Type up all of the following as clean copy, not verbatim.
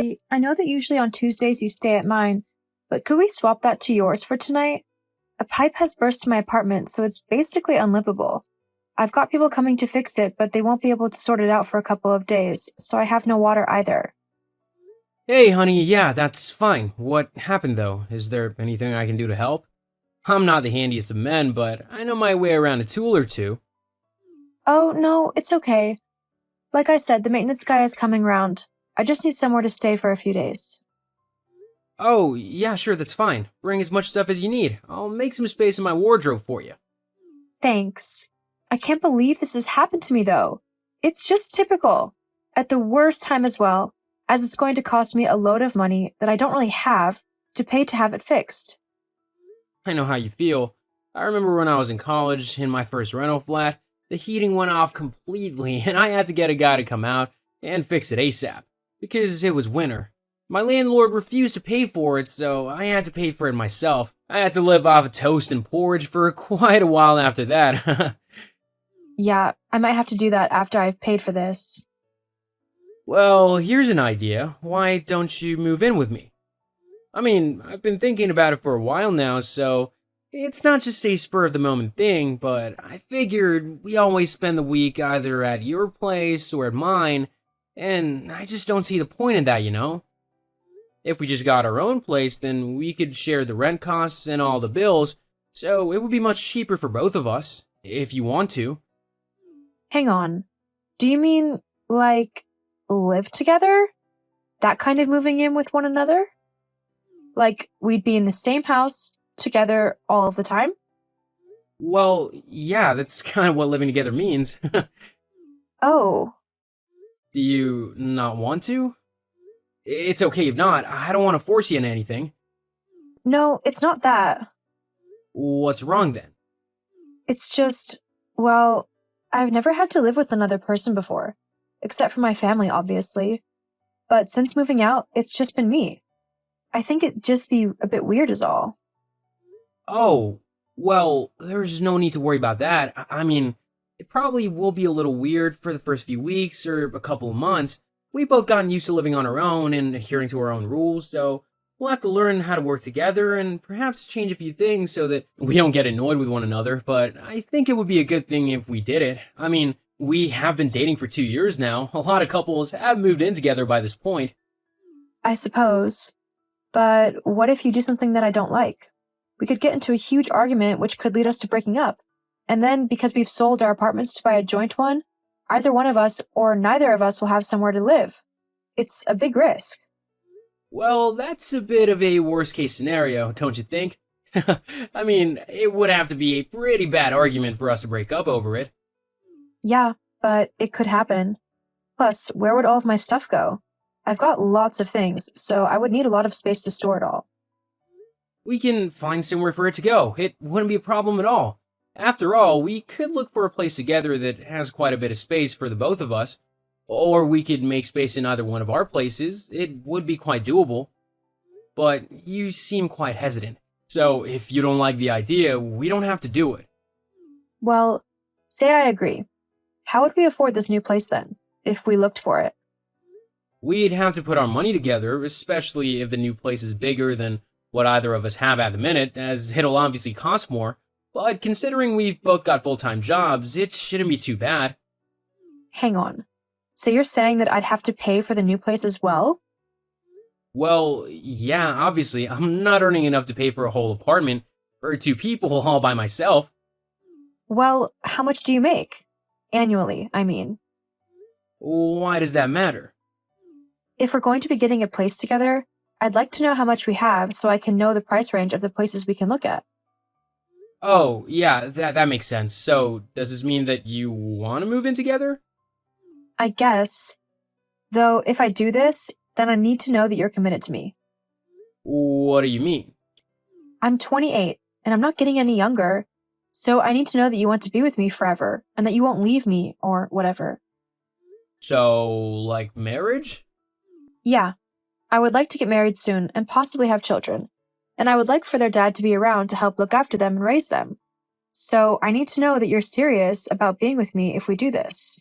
Hey, I know that usually on Tuesdays you stay at mine, but could we swap that to yours for tonight? A pipe has burst in my apartment, so it's basically unlivable. I've got people coming to fix it, but they won't be able to sort it out for a couple of days, so I have no water either. Hey, honey, yeah, that's fine. What happened, though? Is there anything I can do to help? I'm not the handiest of men, but I know my way around a tool or two. Oh, no, it's okay. Like I said, the maintenance guy is coming round. I just need somewhere to stay for a few days. Oh, yeah, sure, that's fine. Bring as much stuff as you need. I'll make some space in my wardrobe for you. Thanks. I can't believe this has happened to me, though. It's just typical. At the worst time as well, as it's going to cost me a load of money that I don't really have to pay to have it fixed. I know how you feel. I remember when I was in college, in my first rental flat, the heating went off completely, and I had to get a guy to come out and fix it ASAP, because it was winter. My landlord refused to pay for it, so I had to pay for it myself. I had to live off of toast and porridge for quite a while after that. Yeah, I might have to do that after I've paid for this. Well, here's an idea. Why don't you move in with me? I mean, I've been thinking about it for a while now, so it's not just a spur of the moment thing, but I figured we always spend the week either at your place or at mine, and I just don't see the point in that, you know? If we just got our own place, then we could share the rent costs and all the bills, so it would be much cheaper for both of us, if you want to. Hang on. Do you mean, like, live together? That kind of moving in with one another? Like, we'd be in the same house together all of the time? Well, yeah, that's kind of what living together means. Oh, Do you not want to? It's okay if not. I don't want to force you into anything. no, it's not that. What's wrong then? It's just, well, I've never had to live with another person before, except for my family, obviously. But since moving out, it's just been me. I think it'd just be a bit weird, is all. Oh, well, there's no need to worry about that. I mean, it probably will be a little weird for the first few weeks or a couple of months. We've both gotten used to living on our own and adhering to our own rules, so we'll have to learn how to work together and perhaps change a few things so that we don't get annoyed with one another. But I think it would be a good thing if we did it. I mean, we have been dating for 2 years now. A lot of couples have moved in together by this point. I suppose. But what if you do something that I don't like? We could get into a huge argument which could lead us to breaking up. And then, because we've sold our apartments to buy a joint one, either one of us or neither of us will have somewhere to live. It's a big risk. Well, that's a bit of a worst case scenario, don't you think? I mean, it would have to be a pretty bad argument for us to break up over it. Yeah, but it could happen. Plus, where would all of my stuff go? I've got lots of things, so I would need a lot of space to store it all. We can find somewhere for it to go. It wouldn't be a problem at all. After all, we could look for a place together that has quite a bit of space for the both of us. Or we could make space in either one of our places. It would be quite doable. But you seem quite hesitant. So if you don't like the idea, we don't have to do it. Well, say I agree. How would we afford this new place then, if we looked for it? We'd have to put our money together, especially if the new place is bigger than what either of us have at the minute, as it'll obviously cost more. But considering we've both got full-time jobs, it shouldn't be too bad. Hang on. So you're saying that I'd have to pay for the new place as well? Well, yeah, obviously, I'm not earning enough to pay for a whole apartment for two people all by myself. Well, how much do you make? Annually, I mean. Why does that matter? If we're going to be getting a place together, I'd like to know how much we have so I can know the price range of the places we can look at. Oh, yeah, that makes sense. So, does this mean that you want to move in together? I guess. Though, if I do this, then I need to know that you're committed to me. What do you mean? I'm 28, and I'm not getting any younger, so I need to know that you want to be with me forever, and that you won't leave me, or whatever. So, like marriage? Yeah, I would like to get married soon and possibly have children, and I would like for their dad to be around to help look after them and raise them. So I need to know that you're serious about being with me if we do this.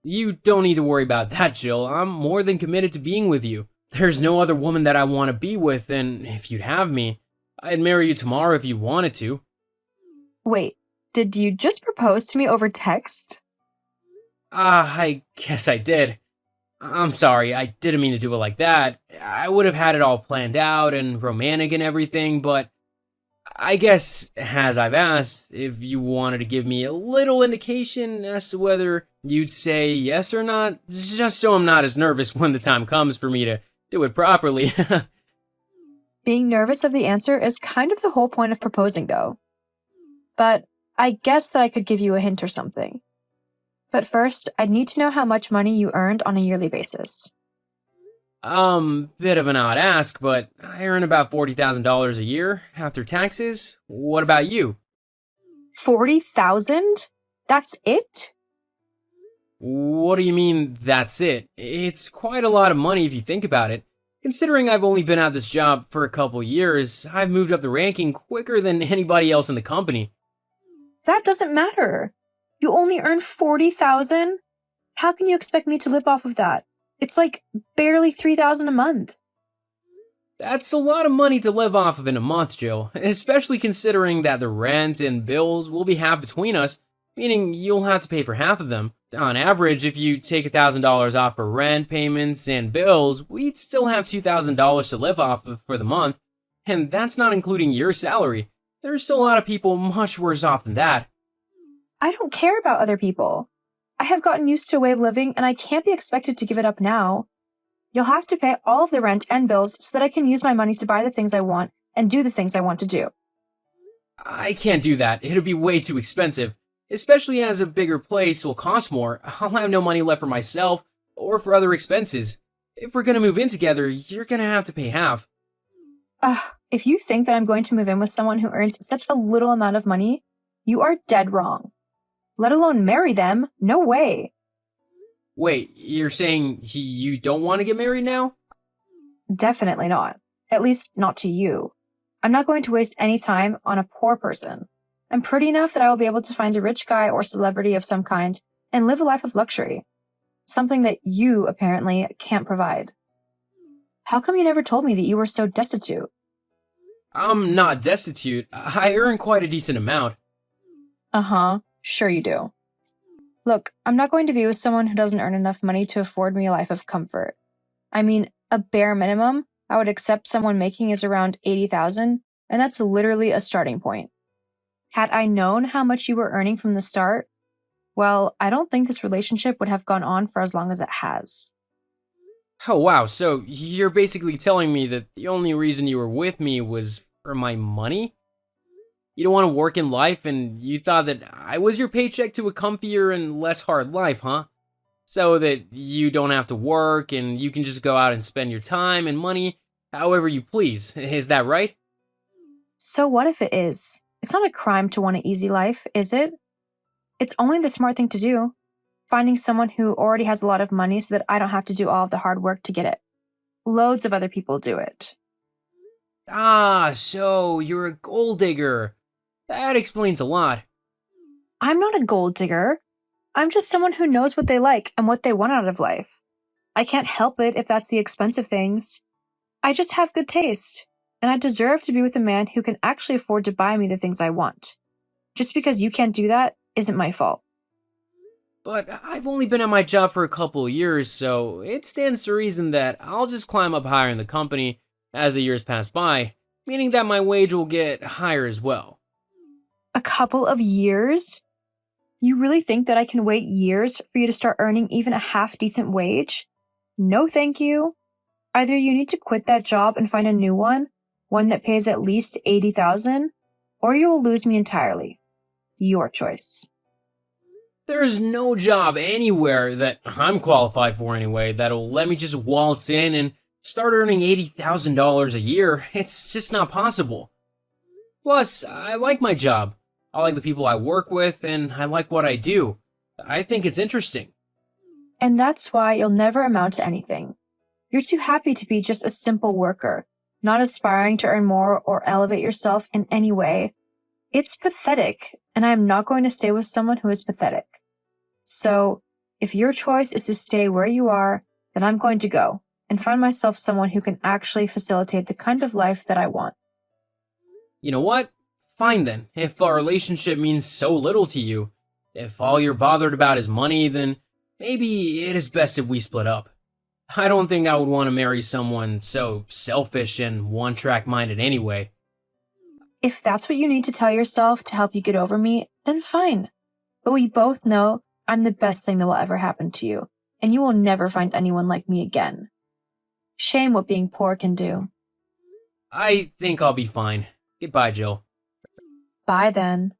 You don't need to worry about that, Jill. I'm more than committed to being with you. There's no other woman that I want to be with, and if you'd have me, I'd marry you tomorrow if you wanted to. Wait, did you just propose to me over text? I guess I did. I'm sorry, I didn't mean to do it like that. I would have had it all planned out and romantic and everything, but I guess, as I've asked, if you wanted to give me a little indication as to whether you'd say yes or not, just so I'm not as nervous when the time comes for me to do it properly. Being nervous of the answer is kind of the whole point of proposing, though. But I guess that I could give you a hint or something. But first, I'd need to know how much money you earned on a yearly basis. Bit of an odd ask, but I earn about $40,000 a year after taxes. What about you? 40,000? That's it? What do you mean, that's it? It's quite a lot of money if you think about it. Considering I've only been at this job for a couple years, I've moved up the ranking quicker than anybody else in the company. That doesn't matter. You only earn 40,000? How can you expect me to live off of that? It's like barely 3,000 a month. That's a lot of money to live off of in a month, Jill, especially considering that the rent and bills will be half between us, meaning you'll have to pay for half of them. On average, if you take $1,000 off for rent payments and bills, we'd still have $2,000 to live off of for the month, and that's not including your salary. There's still a lot of people much worse off than that. I don't care about other people. I have gotten used to a way of living, and I can't be expected to give it up now. You'll have to pay all of the rent and bills so that I can use my money to buy the things I want and do the things I want to do. I can't do that. It'll be way too expensive. Especially as a bigger place will cost more. I'll have no money left for myself or for other expenses. If we're gonna move in together, you're gonna have to pay half. Ugh, if you think that I'm going to move in with someone who earns such a little amount of money, you are dead wrong. Let alone marry them, no way. Wait, you're saying you don't want to get married now? Definitely not. At least not to you. I'm not going to waste any time on a poor person. I'm pretty enough that I will be able to find a rich guy or celebrity of some kind and live a life of luxury. Something that you, apparently, can't provide. How come you never told me that you were so destitute? I'm not destitute. I earn quite a decent amount. Uh-huh. Sure you do. Look, I'm not going to be with someone who doesn't earn enough money to afford me a life of comfort. I mean, a bare minimum I would accept someone making is around 80,000, and that's literally a starting point. Had I known how much you were earning from the start, well, I don't think this relationship would have gone on for as long as it has. Oh wow, so you're basically telling me that the only reason you were with me was for my money? You don't want to work in life and you thought that I was your paycheck to a comfier and less hard life, huh? So that you don't have to work and you can just go out and spend your time and money however you please. Is that right? So what if it is? It's not a crime to want an easy life, is it? It's only the smart thing to do. Finding someone who already has a lot of money so that I don't have to do all of the hard work to get it. Loads of other people do it. Ah, so you're a gold digger. That explains a lot. I'm not a gold digger. I'm just someone who knows what they like and what they want out of life. I can't help it if that's the expensive things. I just have good taste, and I deserve to be with a man who can actually afford to buy me the things I want. Just because you can't do that isn't my fault. But I've only been at my job for a couple of years, so it stands to reason that I'll just climb up higher in the company as the years pass by, meaning that my wage will get higher as well. A couple of years? You really think that I can wait years for you to start earning even a half-decent wage? No thank you. Either you need to quit that job and find a new one that pays at least 80,000, or you will lose me entirely. Your choice. There's no job anywhere that I'm qualified for anyway that'll let me just waltz in and start earning $80,000 a year. It's just not possible. Plus, I like my job. I like the people I work with, and I like what I do. I think it's interesting. And that's why you'll never amount to anything. You're too happy to be just a simple worker, not aspiring to earn more or elevate yourself in any way. It's pathetic, and I am not going to stay with someone who is pathetic. So, If your choice is to stay where you are, then I'm going to go and find myself someone who can actually facilitate the kind of life that I want. You know what? Fine then. If our relationship means so little to you, if all you're bothered about is money, then maybe it is best if we split up. I don't think I would want to marry someone so selfish and one-track minded anyway. If that's what you need to tell yourself to help you get over me, then fine. But we both know I'm the best thing that will ever happen to you, and you will never find anyone like me again. Shame what being poor can do. I think I'll be fine. Goodbye, Jill. Bye then.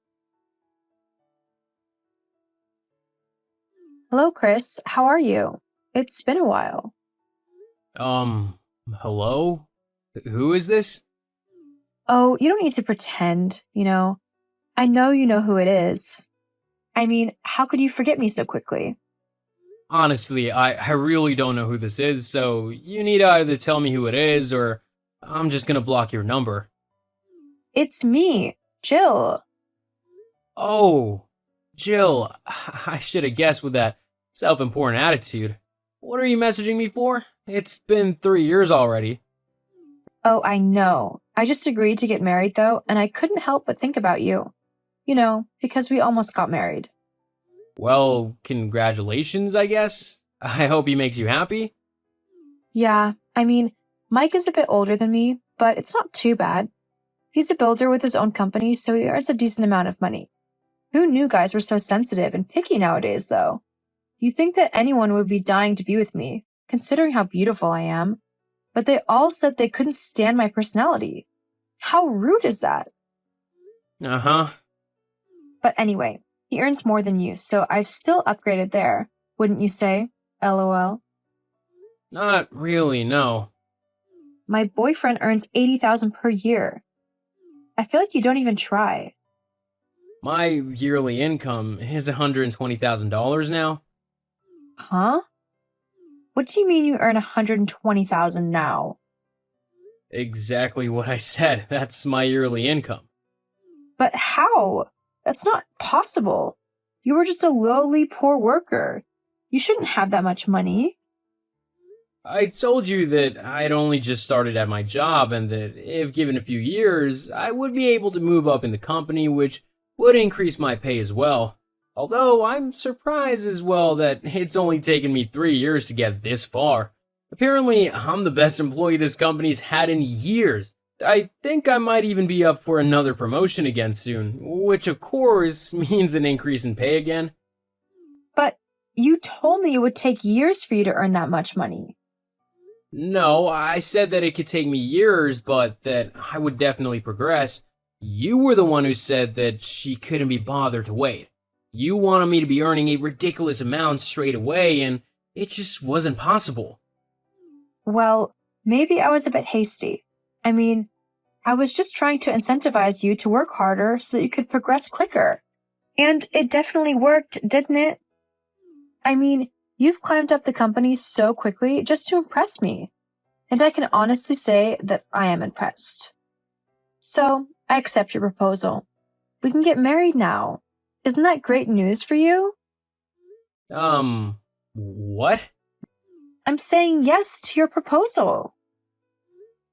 Hello, Chris. How are you? It's been a while. Hello? Who is this? Oh, you don't need to pretend, I know you know who it is. I mean, how could you forget me so quickly? Honestly, I really don't know who this is, so you need to either tell me who it is or I'm just gonna block your number. It's me, Jill. Oh, Jill, I should have guessed with that self-important attitude. What are you messaging me for? It's been 3 years already. Oh, I know. I just agreed to get married, though, and I couldn't help but think about you. Because we almost got married. Well, congratulations, I guess. I hope he makes you happy. Yeah, I mean, Mike is a bit older than me, but it's not too bad. He's a builder with his own company, so he earns a decent amount of money. Who knew guys were so sensitive and picky nowadays, though? You'd think that anyone would be dying to be with me, considering how beautiful I am. But they all said they couldn't stand my personality. How rude is that? Uh-huh. But anyway, he earns more than you, so I've still upgraded there, wouldn't you say? LOL. Not really, no. My boyfriend earns $80,000 per year. I feel like you don't even try. My yearly income is $120,000 now. Huh? What do you mean you earn $120,000 now? Exactly what I said. That's my yearly income. But how? That's not possible. You were just a lowly poor worker. You shouldn't have that much money. I told you that I'd only just started at my job and that if given a few years, I would be able to move up in the company, which would increase my pay as well. Although I'm surprised as well that it's only taken me 3 years to get this far. Apparently, I'm the best employee this company's had in years. I think I might even be up for another promotion again soon, which of course means an increase in pay again. But you told me it would take years for you to earn that much money. No, I said that it could take me years, but that I would definitely progress. You were the one who said that she couldn't be bothered to wait. You wanted me to be earning a ridiculous amount straight away, and it just wasn't possible. Well, maybe I was a bit hasty. I mean, I was just trying to incentivize you to work harder so that you could progress quicker. And it definitely worked, didn't it? I mean, you've climbed up the company so quickly just to impress me. And I can honestly say that I am impressed. So, I accept your proposal. We can get married now. Isn't that great news for you? What? I'm saying yes to your proposal.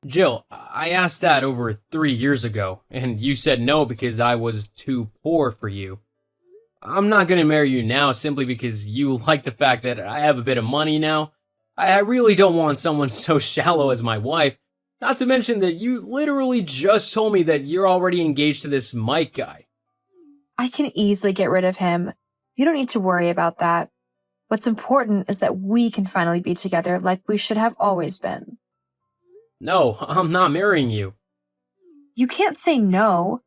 Jill, I asked that over 3 years ago, and you said no because I was too poor for you. I'm not gonna marry you now simply because you like the fact that I have a bit of money now. I really don't want someone so shallow as my wife. Not to mention that you literally just told me that you're already engaged to this Mike guy. I can easily get rid of him. You don't need to worry about that. What's important is that we can finally be together like we should have always been. No, I'm not marrying you. You can't say no.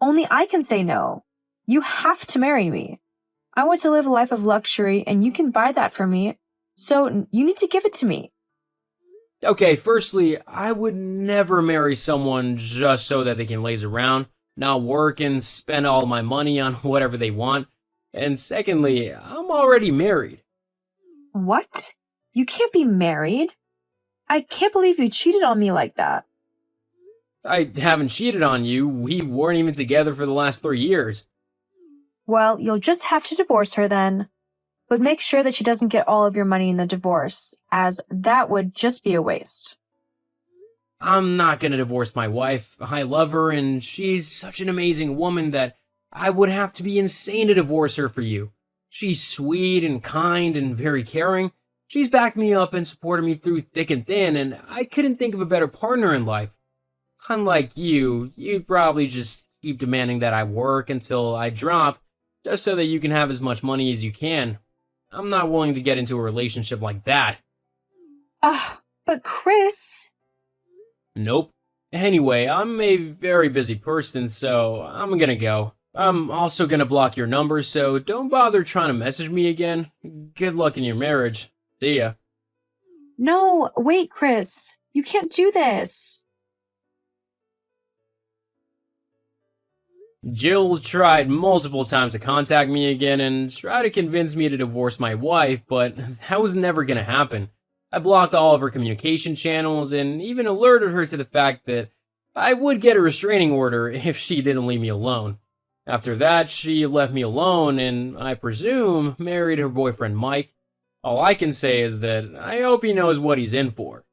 Only I can say no. You have to marry me. I want to live a life of luxury and you can buy that for me. So you need to give it to me. Okay, firstly, I would never marry someone just so that they can laze around, not work and spend all my money on whatever they want. And secondly, I'm already married. What? You can't be married? I can't believe you cheated on me like that. I haven't cheated on you. We weren't even together for the last 3 years. Well, you'll just have to divorce her then. but make sure that she doesn't get all of your money in the divorce, as that would just be a waste. I'm not gonna divorce my wife. I love her, and she's such an amazing woman that I would have to be insane to divorce her for you. She's sweet and kind and very caring. She's backed me up and supported me through thick and thin, and I couldn't think of a better partner in life. Unlike you, you'd probably just keep demanding that I work until I drop, just so that you can have as much money as you can. I'm not willing to get into a relationship like that. But Chris... Nope. Anyway, I'm a very busy person, so I'm gonna go. I'm also gonna block your number, so don't bother trying to message me again. Good luck in your marriage. See ya. No, wait, Chris. You can't do this. Jill tried multiple times to contact me again and try to convince me to divorce my wife, but that was never gonna happen. I blocked all of her communication channels and even alerted her to the fact that I would get a restraining order if she didn't leave me alone. After that, she left me alone and, I presume, married her boyfriend Mike. All I can say is that I hope he knows what he's in for.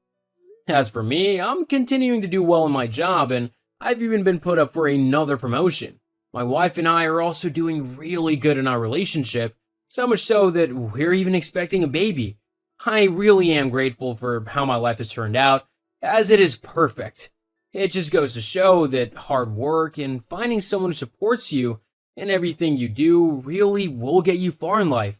As for me, I'm continuing to do well in my job, and I've even been put up for another promotion. My wife and I are also doing really good in our relationship, so much so that we're even expecting a baby. I really am grateful for how my life has turned out, as it is perfect. It just goes to show that hard work and finding someone who supports you in everything you do really will get you far in life.